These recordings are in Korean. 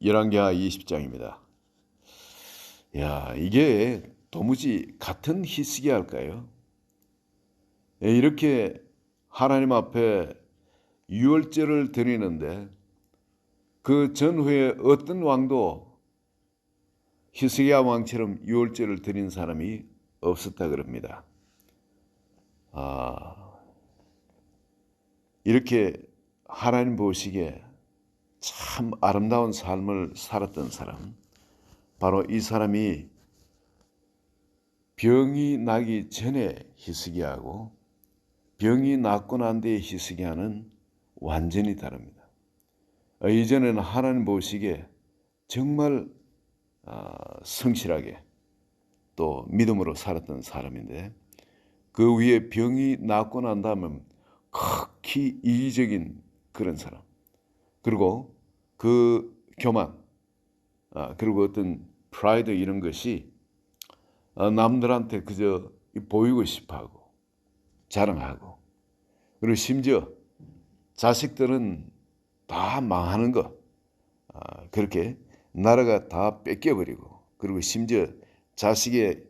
열왕기하 20장입니다. 야, 이게 도무지 같은 히스기야일까요? 이렇게 하나님 앞에 유월절을 드리는데 그 전후에 어떤 왕도 히스기야 왕처럼 유월절을 드린 사람이 없었다 그럽니다. 이렇게 하나님 보시기에 참 아름다운 삶을 살았던 사람, 바로 이 사람이 병이 나기 전에 히스기야하고 병이 낫고 난 뒤에 히스기야는 완전히 다릅니다. 이전에는 하나님 보시기에 정말 성실하게 또 믿음으로 살았던 사람인데 그 위에 병이 낫고 난 다음에 극히 이기적인 그런 사람, 그리고 그 교만, 그리고 어떤 프라이드 이런 것이 남들한테 그저 보이고 싶어하고 자랑하고, 그리고 심지어 자식들은 다 망하는 거, 그렇게 나라가 다 뺏겨버리고, 그리고 심지어 자식의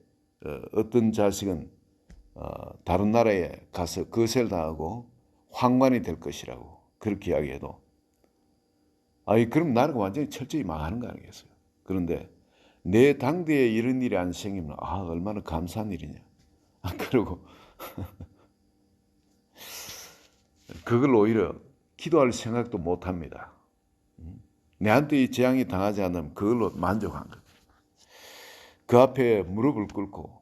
어떤 자식은 다른 나라에 가서 거сел당하고 황관이 될 것이라고 그렇게 이야기해도 그럼 나라가 완전히 철저히 망하는 거 아니겠어요? 그런데 내 당대에 이런 일이 안 생기면 얼마나 감사한 일이냐. 그리고 그걸 오히려 기도할 생각도 못 합니다. 내한테 이 재앙이 당하지 않으면 그걸로 만족한 거예요. 그 앞에 무릎을 꿇고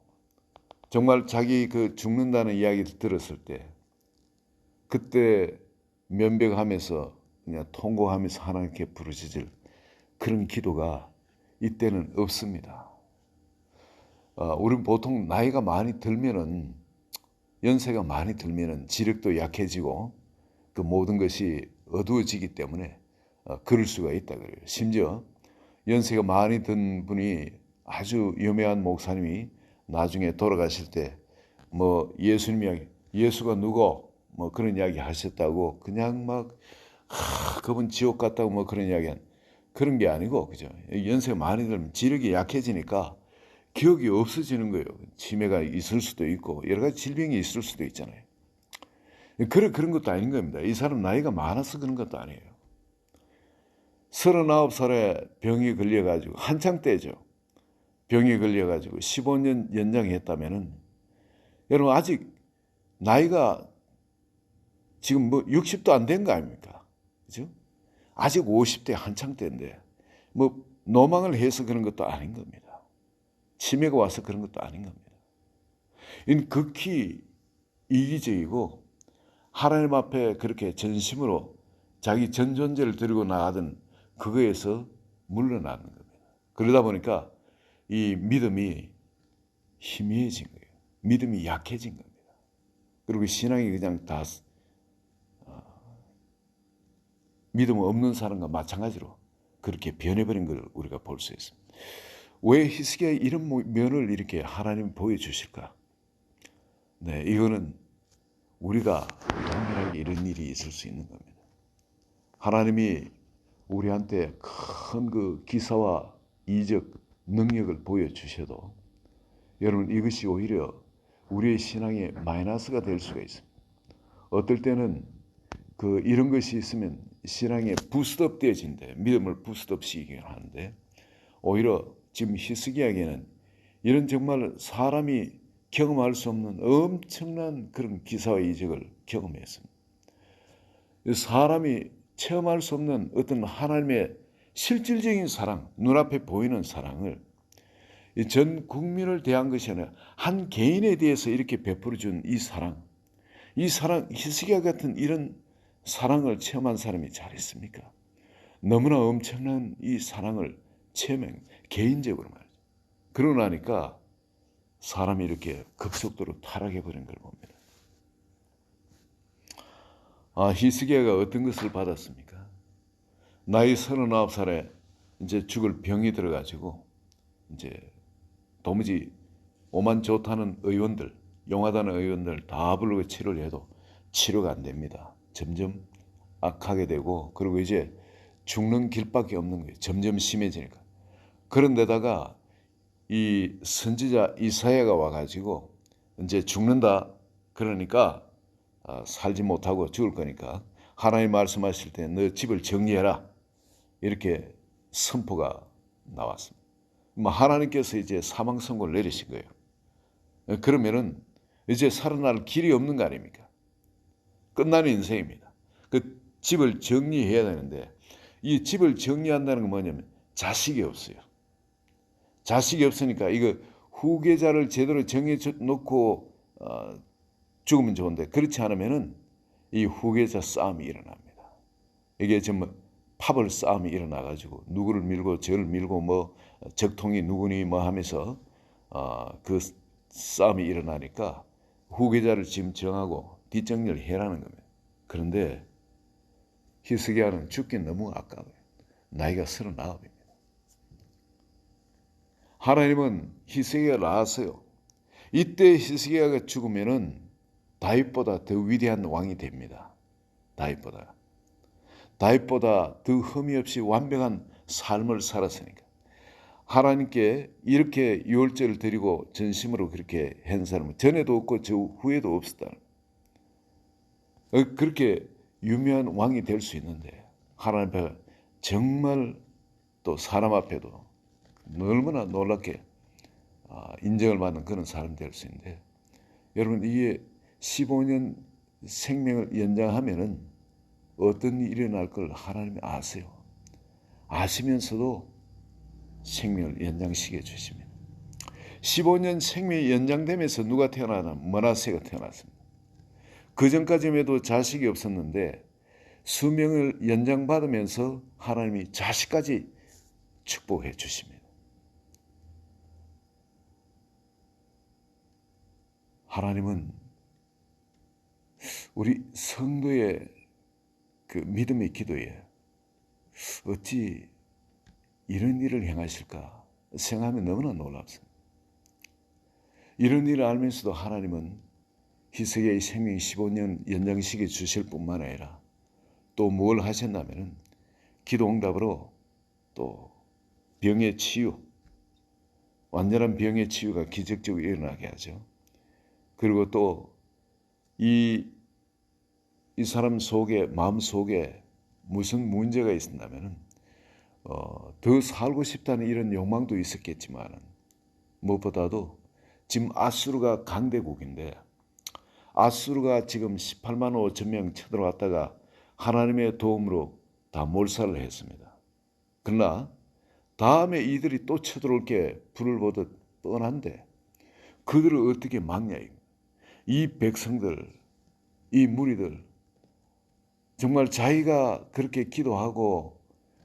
정말 자기 그 죽는다는 이야기를 들었을 때 그때 면벽하면서 그냥 통곡하면서 하나님께 부르짖을 그런 기도가 이때는 없습니다. 우리는 보통 나이가 많이 들면은, 연세가 많이 들면은 지력도 약해지고 그 모든 것이 어두워지기 때문에 그럴 수가 있다 그래요. 심지어 연세가 많이 든 분이 아주 유명한 목사님이 나중에 돌아가실 때 뭐 예수가 누구 뭐 그런 이야기 하셨다고 그냥 막 그분 지옥 갔다고 뭐 그런 이야기한 그런 게 아니고, 그죠? 연세가 많이 들면 지력이 약해지니까 기억이 없어지는 거예요. 치매가 있을 수도 있고 여러 가지 질병이 있을 수도 있잖아요. 그런 것도 아닌 겁니다. 이 사람 나이가 많아서 그런 것도 아니에요. 39살에 병이 걸려가지고 한창 때죠. 병이 걸려가지고 15년 연장했다면은 여러분 아직 나이가 지금 뭐 60도 안 된 거 아닙니까? 그죠? 아직 50대 한창 때인데 뭐 노망을 해서 그런 것도 아닌 겁니다. 치매가 와서 그런 것도 아닌 겁니다. 이는 극히 이기적이고 하나님 앞에 그렇게 전심으로 자기 전 존재를 들고 나가던 그거에서 물러나는 겁니다. 그러다 보니까 이 믿음이 희미해진 거예요. 믿음이 약해진 겁니다. 그리고 신앙이 그냥 다 믿음 없는 사람과 마찬가지로 그렇게 변해버린 걸 우리가 볼 수 있습니다. 왜 히스기야의 이런 면을 이렇게 하나님이 보여주실까? 네, 이거는 우리가 동일하게 이런 일이 있을 수 있는 겁니다. 하나님이 우리한테 큰 그 기사와 이적 능력을 보여주셔도 여러분 이것이 오히려 우리의 신앙에 마이너스가 될 수가 있습니다. 어떨 때는 이런 것이 있으면 신앙에 부스트업 되어진대. 믿음을 부스트업 시키긴 하는데 오히려 지금 히스기야에게는 이런 정말 사람이 경험할 수 없는 엄청난 그런 기사와 이적을 경험했습니다. 사람이 체험할 수 없는 어떤 하나님의 실질적인 사랑, 눈앞에 보이는 사랑을 전 국민을 대한 것이 아니라 한 개인에 대해서 이렇게 베풀어준 이 사랑, 히스기야 같은 이런 사랑을 체험한 사람이 잘했습니까? 너무나 엄청난 이 사랑을 체험한 개인적으로 말이죠. 그러고 나니까 사람이 이렇게 급속도로 타락해버린 걸 봅니다. 히스기야가 어떤 것을 받았습니까? 나이 39살에 이제 죽을 병이 들어가지고 이제 도무지 오만 좋다는 의원들, 용하다는 의원들 다 부르고 치료를 해도 치료가 안 됩니다. 점점 악하게 되고, 그리고 이제 죽는 길밖에 없는 거예요. 점점 심해지니까. 그런데다가 이 선지자 이사야가 와가지고 이제 죽는다. 그러니까 살지 못하고 죽을 거니까 하나님 말씀하실 때 너 집을 정리해라. 이렇게 선포가 나왔습니다. 하나님께서 이제 사망 선고를 내리신 거예요. 그러면은 이제 살아날 길이 없는 거 아닙니까? 끝나는 인생입니다. 그 집을 정리해야 되는데 이 집을 정리한다는 건 뭐냐면 자식이 없어요. 자식이 없으니까 이거 후계자를 제대로 정해 놓고 죽으면 좋은데 그렇지 않으면은 이 후계자 싸움이 일어납니다. 이게 정말 파벌 싸움이 일어나가지고 누구를 밀고 저를 밀고 뭐 적통이 누구니 뭐 하면서 그 싸움이 일어나니까 후계자를 지금 정하고 뒷정리를 해라는 겁니다. 그런데 히스기야는 죽기 너무 아까워요. 나이가 39입니다. 하나님은 히스기야를 낳았어요. 이때 히스기야가 죽으면은 다윗보다 더 위대한 왕이 됩니다. 다윗보다 더 흠이 없이 완벽한 삶을 살았으니까. 하나님께 이렇게 유월절을 드리고 전심으로 그렇게 한 사람은 전에도 없고 저 후에도 없었다. 그렇게 유명한 왕이 될 수 있는데 하나님 앞에 정말 또 사람 앞에도 얼마나 놀랍게 인정을 받는 그런 사람이 될 수 있는데 여러분 이게 15년 생명을 연장하면은 어떤 일이 일어날 걸 하나님이 아세요. 아시면서도 생명을 연장시켜 주십니다. 15년 생명이 연장되면서 누가 태어나나? 머나세가 태어났습니다. 그 전까지만 해도 자식이 없었는데 수명을 연장받으면서 하나님이 자식까지 축복해 주십니다. 하나님은 우리 성도의 그 믿음의 기도에 어찌 이런 일을 행하실까 생각하면 너무나 놀랍습니다. 이런 일을 알면서도 하나님은 히스기야의 생명 15년 연장시켜 주실 뿐만 아니라 또 뭘 하셨냐면은 기도 응답으로 또 병의 치유, 완전한 병의 치유가 기적적으로 일어나게 하죠. 그리고 또 이 사람 속에 마음 속에 무슨 문제가 있었냐면은 더 살고 싶다는 이런 욕망도 있었겠지만 무엇보다도 지금 아수르가 강대국인데 아수르가 지금 18만 5천 명 쳐들어왔다가 하나님의 도움으로 다 몰살을 했습니다. 그러나 다음에 이들이 또 쳐들어올 게 불을 보듯 뻔한데 그들을 어떻게 막냐. 이 백성들, 이 무리들 정말 자기가 그렇게 기도하고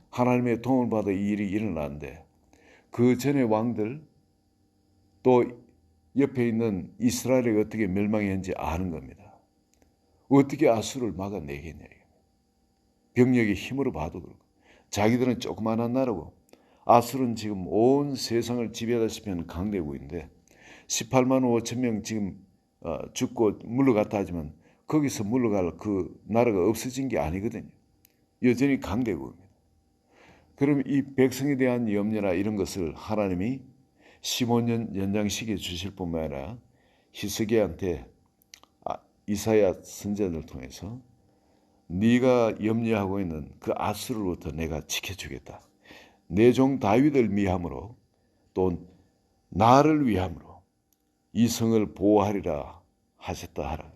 하나님의 도움을 받아 이 일이 일어났는데 그 전에 왕들 또 옆에 있는 이스라엘이 어떻게 멸망했는지 아는 겁니다. 어떻게 아수르를 막아내겠냐. 병력의 힘으로 봐도 그렇고 자기들은 조그마한 나라고 아수르는 지금 온 세상을 지배하다시피 하는 강대국인데 18만 5천 명 지금 죽고 물러갔다 하지만 거기서 물러갈 그 나라가 없어진 게 아니거든요. 여전히 강대국입니다. 그럼 이 백성에 대한 염려나 이런 것을 하나님이 15년 연장시켜 주실 뿐만 아니라 히스기야한테 이사야 선지자를 통해서 네가 염려하고 있는 그 아수르로부터 내가 지켜주겠다. 내 종 다윗을 위함으로 또 나를 위함으로 이 성을 보호하리라 하셨다 하라.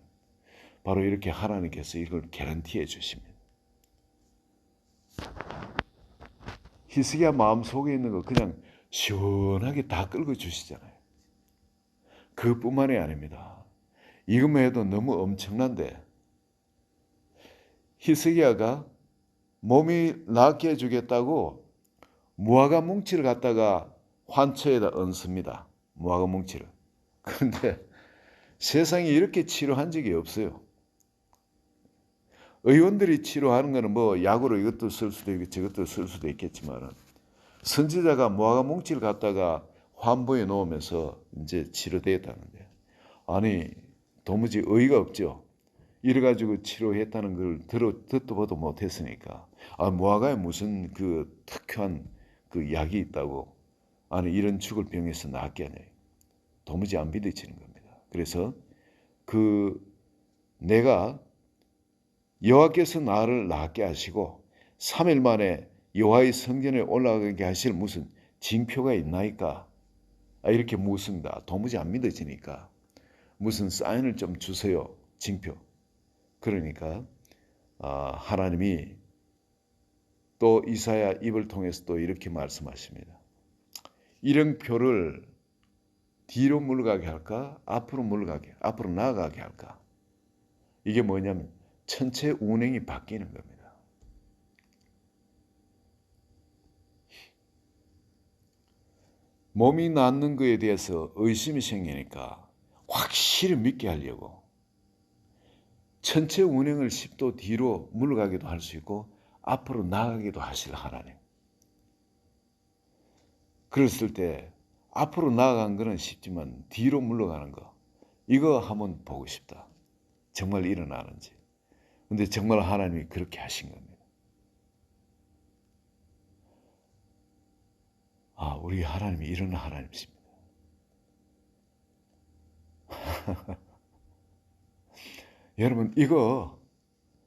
바로 이렇게 하나님께서 이걸 개런티해 주십니다. 히스기야 마음속에 있는 거 그냥 시원하게 다 끌고 주시잖아요. 그뿐만이 아닙니다. 이것만 해도 너무 엄청난데 히스기야가 몸이 낫게 해주겠다고 무화과 뭉치를 갖다가 환처에다 얹습니다. 무화과 뭉치를. 그런데 세상에 이렇게 치료한 적이 없어요. 의원들이 치료하는 거는 뭐 약으로 이것도 쓸 수도 있고 저것도 쓸 수도 있겠지만 선지자가 무화과 뭉치를 갖다가 환부에 놓으면서 이제 치료되었다는데 아니 도무지 의의가 없죠. 이래가지고 치료했다는 걸 듣도 보도 못했으니까 무화과에 무슨 그 특효한 그 약이 있다고 아니 이런 죽을 병에서 낫게 하냐. 도무지 안 믿어지는 겁니다. 그래서 그 내가 여호와께서 나를 낫게 하시고 3일 만에 여호와의 성전에 올라가게 하실 무슨 징표가 있나이까? 이렇게 묻습니다. 도무지 안 믿어지니까 무슨 사인을 좀 주세요. 징표. 그러니까 하나님이 또 이사야 입을 통해서 또 이렇게 말씀하십니다. 이런 표를 뒤로 물러가게 할까? 앞으로 나아가게 할까? 이게 뭐냐면 천체 운행이 바뀌는 겁니다. 몸이 낫는 것에 대해서 의심이 생기니까 확실히 믿게 하려고 천체 운행을 10도 뒤로 물러가기도 할 수 있고 앞으로 나아가기도 하실 하나님. 그랬을 때 앞으로 나아간 거는 쉽지만 뒤로 물러가는 거 이거 한번 보고 싶다. 정말 일어나는지. 근데 정말 하나님이 그렇게 하신 겁니다. 우리 하나님이 이런 하나님이십니다. 여러분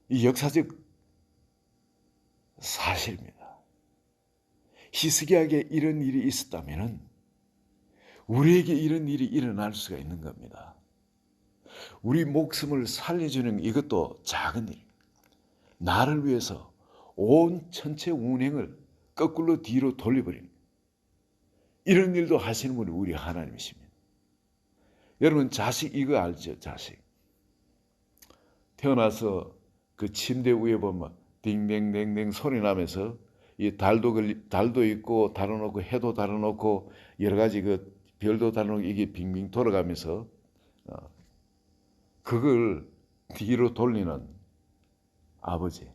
이 역사적 사실입니다. 히스기야에게 이런 일이 있었다면 우리에게 이런 일이 일어날 수가 있는 겁니다. 우리 목숨을 살려주는 이것도 작은 일. 나를 위해서 온 천체 운행을 거꾸로 뒤로 돌려버리는 이런 일도 하시는 분이 우리 하나님이십니다. 여러분 자식 이거 알죠? 자식. 태어나서 그 침대 위에 보면 딩댕댕댕 소리 나면서 이 달도 있고 달아놓고 해도 달아놓고 여러 가지 그 별도 달아놓고 이게 빙빙 돌아가면서 그걸 뒤로 돌리는 아버지.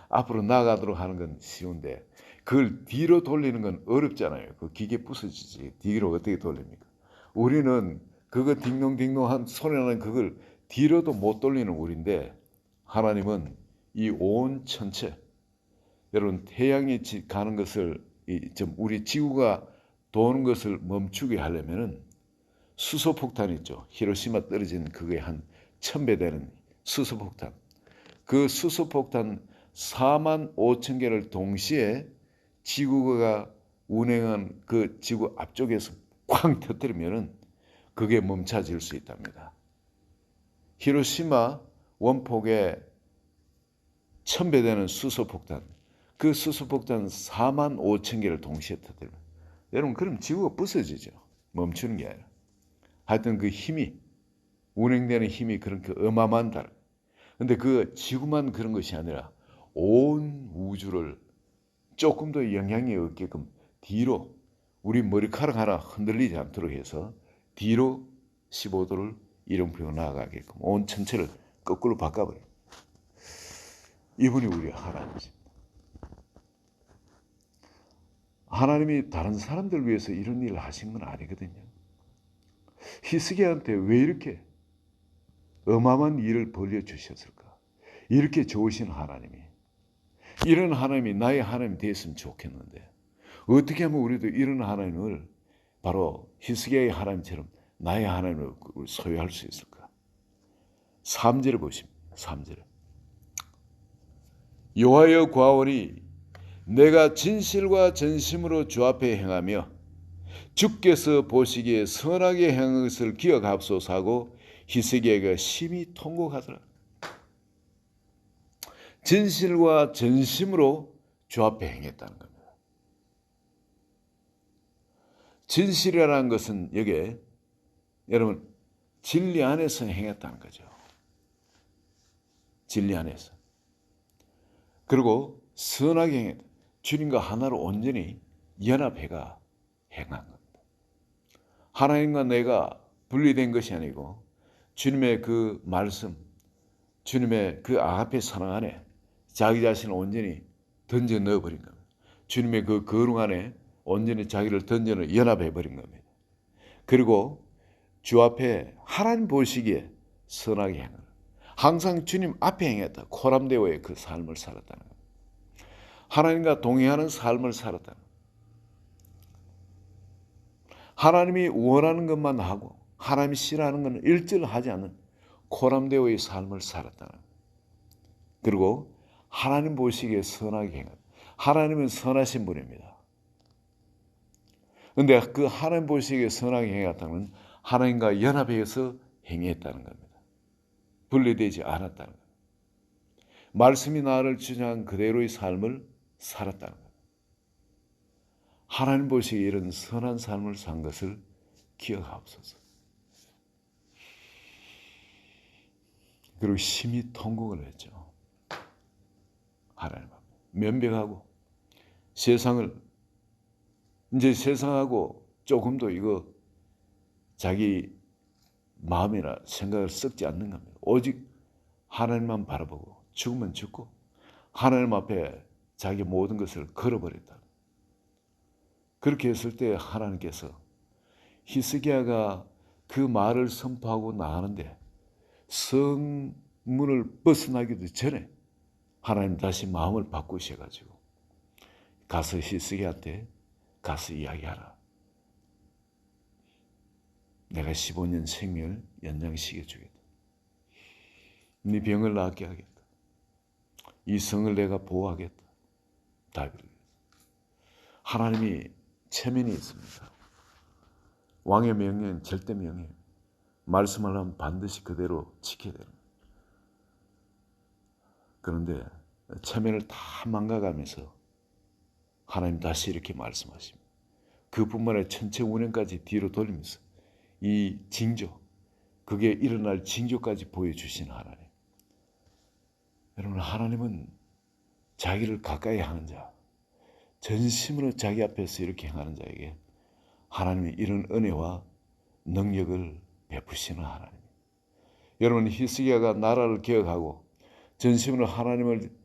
앞으로 나아가도록 하는 건 쉬운데 그걸 뒤로 돌리는 건 어렵잖아요. 그 기계 부서지지. 뒤로 어떻게 돌립니까? 우리는 그거 딩동딩동한 소리 나는 그걸 뒤로도 못 돌리는 우리인데 하나님은 이 온 천체 여러분 태양이 가는 것을 우리 지구가 도는 것을 멈추게 하려면은 수소폭탄 있죠. 히로시마 떨어진 그게 한 1000배 되는 수소폭탄. 그 수소폭탄 4만 5천 개를 동시에 지구가 운행한 그 지구 앞쪽에서 쾅 터뜨리면은 그게 멈춰질 수 있답니다. 히로시마 원폭에 1000배 되는 수소폭탄. 그 수소폭탄 4만 5천 개를 동시에 터뜨리면 여러분 그럼 지구가 부서지죠. 멈추는 게 아니라. 하여튼 그 힘이 운행되는 힘이 그렇게 어마어마하다. 근데 그 지구만 그런 것이 아니라 온 우주를 조금 더 영향이 없게끔 뒤로 우리 머리카락 하나 흔들리지 않도록 해서 뒤로 15도를 이동표가 나아가게끔 온 전체를 거꾸로 바꿔버려요. 이분이 우리 하나님이십니다. 하나님이 다른 사람들 위해서 이런 일을 하신 건 아니거든요. 히스기야한테 왜 이렇게 어마어마한 일을 벌려주셨을까? 이렇게 좋으신 하나님이 이런 하나님이 나의 하나님이 됐으면 좋겠는데 어떻게 하면 우리도 이런 하나님을 바로 히스기야의 하나님처럼 나의 하나님을 소유할 수 있을까? 3절을 보십니다. 3절 여호와여 구하오니 내가 진실과 전심으로 주 앞에 행하며 주께서 보시기에 선하게 행한 것을 기억하옵소서 하고 히스기야가 심히 통곡하더라. 진실과 전심으로 주 앞에 행했다는 겁니다. 진실이라는 것은 여기에 여러분 진리 안에서 행했다는 거죠. 진리 안에서. 그리고 선하게 행했다. 주님과 하나로 온전히 연합해가 행한 겁니다. 하나님과 내가 분리된 것이 아니고 주님의 그 말씀, 주님의 그 아가페 사랑 안에 자기 자신을 온전히 던져 넣어버린 겁니다. 주님의 그 거룩 안에 온전히 자기를 던져 연합해버린 겁니다. 그리고 주 앞에 하나님 보시기에 선하게 행하라. 항상 주님 앞에 행했다. 코람데오의 그 삶을 살았다는 겁니다. 하나님과 동행하는 삶을 살았다는 겁니다. 하나님이 원하는 것만 하고 하나님이 싫어하는 것은 일절 하지 않는 코람데오의 삶을 살았다는 겁니다. 그리고 하나님 보시기에 선하게 행한다. 하나님은 선하신 분입니다. 그런데 그 하나님 보시기에 선하게 행했다는 건 하나님과 연합해서 행했다는 겁니다. 분리되지 않았다는 겁니다. 말씀이 나를 주장한 그대로의 삶을 살았다는 겁니다. 하나님 보시기에 이런 선한 삶을 산 것을 기억하옵소서. 그리고 심히 통곡을 했죠. 하나님 앞에 면백하고 세상하고 조금도 이거 자기 마음이나 생각을 썩지 않는 겁니다. 오직 하나님만 바라보고 죽으면 죽고 하나님 앞에 자기 모든 것을 걸어버렸다. 그렇게 했을 때 하나님께서 히스기야가 그 말을 선포하고 나가는데 성문을 벗어나기도 전에 하나님 다시 마음을 바꾸셔가지고 가서 히스기야한테 가서 이야기하라. 내가 15년 생명을 연장시켜 주겠다. 네 병을 낫게 하겠다. 이 성을 내가 보호하겠다. 다윗을. 하나님이 체면이 있습니다. 왕의 명령은 절대 명령. 말씀을 하면 반드시 그대로 지켜야 됩니다. 그런데 체면을 다 망가가면서 하나님 다시 이렇게 말씀하십니다. 그뿐만 아니라 천체 운행까지 뒤로 돌리면서 이 징조, 그게 일어날 징조까지 보여주시는 하나님. 여러분, 하나님은 자기를 가까이 하는 자, 전심으로 자기 앞에서 이렇게 행하는 자에게 하나님이 이런 은혜와 능력을 베푸시는 하나님. 여러분, 히스기야가 나라를 개혁하고 전심으로 하나님을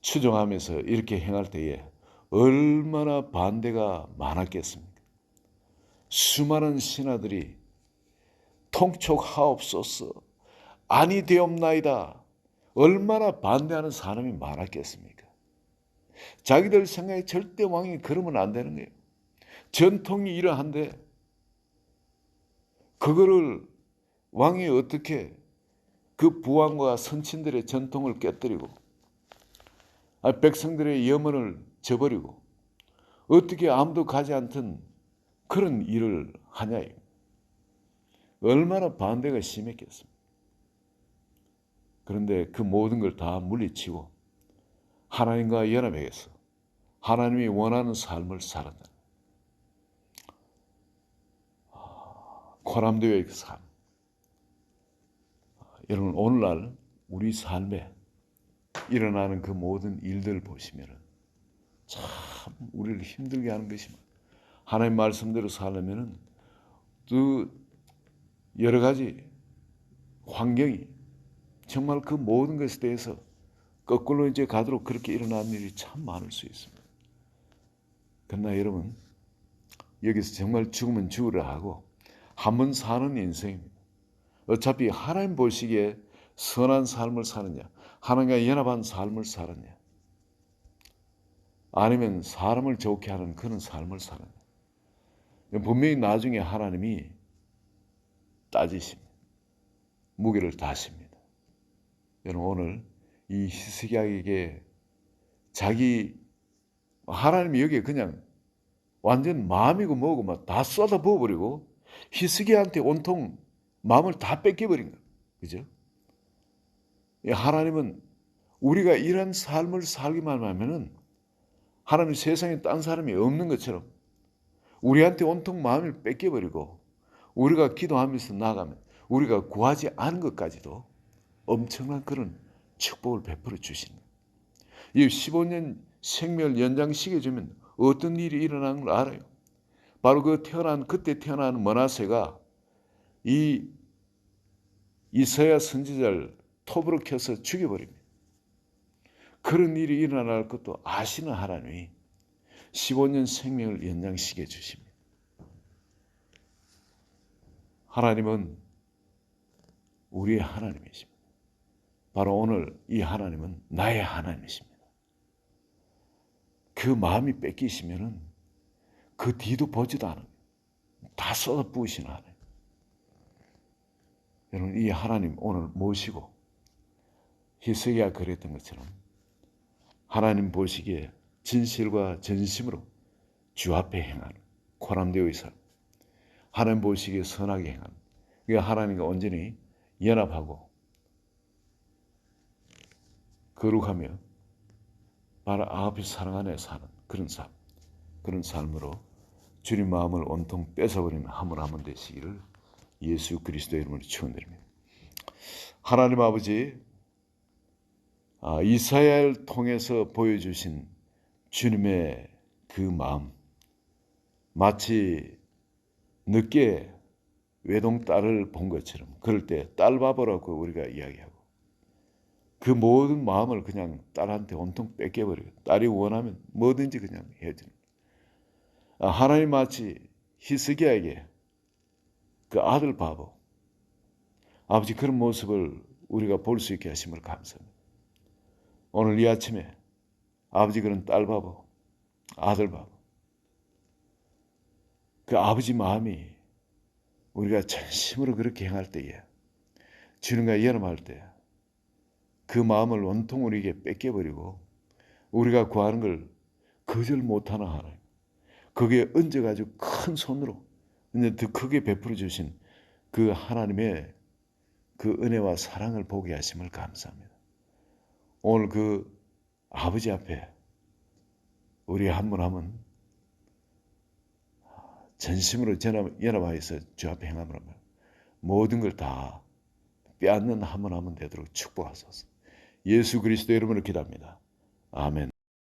추종하면서 이렇게 행할 때에 얼마나 반대가 많았겠습니까? 수많은 신하들이 통촉하옵소서, 아니 되옵나이다. 얼마나 반대하는 사람이 많았겠습니까? 자기들 생각에 절대 왕이 그러면 안 되는 거예요. 전통이 이러한데 그거를 왕이 어떻게 그 부왕과 선친들의 전통을 깨뜨리고 백성들의 염원을 저버리고 어떻게 아무도 가지 않던 그런 일을 하냐. 얼마나 반대가 심했겠습니까? 그런데 그 모든 걸 다 물리치고 하나님과 연합해서 하나님이 원하는 삶을 살았다. 코람데오의 그 삶. 여러분, 오늘날 우리 삶에 일어나는 그 모든 일들 보시면 참 우리를 힘들게 하는 것입니다. 하나님 말씀대로 살려면은 그 여러 가지 환경이 정말 그 모든 것에 대해서 거꾸로 이제 가도록 그렇게 일어나는 일이 참 많을 수 있습니다. 그러나 여러분, 여기서 정말 죽으면 죽으라 하고 한번 사는 인생입니다. 어차피 하나님 보시기에 선한 삶을 사느냐, 하나님과 연합한 삶을 살았냐, 아니면 사람을 좋게 하는 그런 삶을 살았냐. 분명히 나중에 하나님이 따지십니다. 무게를 다십니다. 여러분, 오늘 이 히스기야에게 하나님이 여기에 그냥 완전 마음이고 뭐고 막 다 쏟아 부어버리고 히스기야한테 온통 마음을 다 뺏겨버린 거예요. 그죠? 하나님은 우리가 이런 삶을 살기만 하면은 하나님 세상에 딴 사람이 없는 것처럼 우리한테 온통 마음을 뺏겨버리고 우리가 기도하면서 나가면 우리가 구하지 않은 것까지도 엄청난 그런 축복을 베풀어 주시는 거예요. 이 15년 생명을 연장시켜 주면 어떤 일이 일어나는 걸 알아요. 바로 그때 태어난 므낫세가 이 이사야 선지자를 톱으로 켜서 죽여버립니다. 그런 일이 일어날 것도 아시는 하나님이 15년 생명을 연장시켜 주십니다. 하나님은 우리의 하나님이십니다. 바로 오늘 이 하나님은 나의 하나님이십니다. 그 마음이 뺏기시면은 그 뒤도 보지도 않아요. 다 쏟아 부으시는 하나님. 여러분, 이 하나님 오늘 모시고 히스기야가 그랬던 것처럼 하나님 보시기에 진실과 전심으로 주 앞에 행하는 코람되어 있어 하나님 보시기에 선하게 행하는, 그러니까 하나님과 온전히 연합하고 거룩하며 바로 아버지 사랑 안에 사는 그런 삶으로 주님 마음을 온통 뺏어버리는 한분 되시기를 예수 그리스도의 이름으로 축원드립니다. 하나님 아버지, 이사야를 통해서 보여주신 주님의 그 마음, 마치 늦게 외동딸을 본 것처럼, 그럴 때 딸바보라고 우리가 이야기하고 그 모든 마음을 그냥 딸한테 온통 뺏겨버리고 딸이 원하면 뭐든지 그냥 해주는, 하나님 마치 히스기야에게 그 아들 바보, 아버지 그런 모습을 우리가 볼 수 있게 하심을 감사합니다. 오늘 이 아침에 아버지 그런 딸 바보, 아들 바보, 그 아버지 마음이 우리가 전심으로 그렇게 행할 때에, 주님과 연합할 때 그 마음을 온통 우리에게 뺏겨버리고 우리가 구하는 걸 거절 못하는 하나님, 거기에 얹어가지고 큰 손으로 근데 더 크게 베풀어 주신 그 하나님의 그 은혜와 사랑을 보게 하심을 감사합니다. 오늘 그 아버지 앞에 우리 한 분 한 분 전심으로 연합하여서 주 앞에 행함을 하면 모든 걸 다 빼앗는 한 분 한 분 되도록 축복하소서. 예수 그리스도 이름으로 기도합니다. 아멘.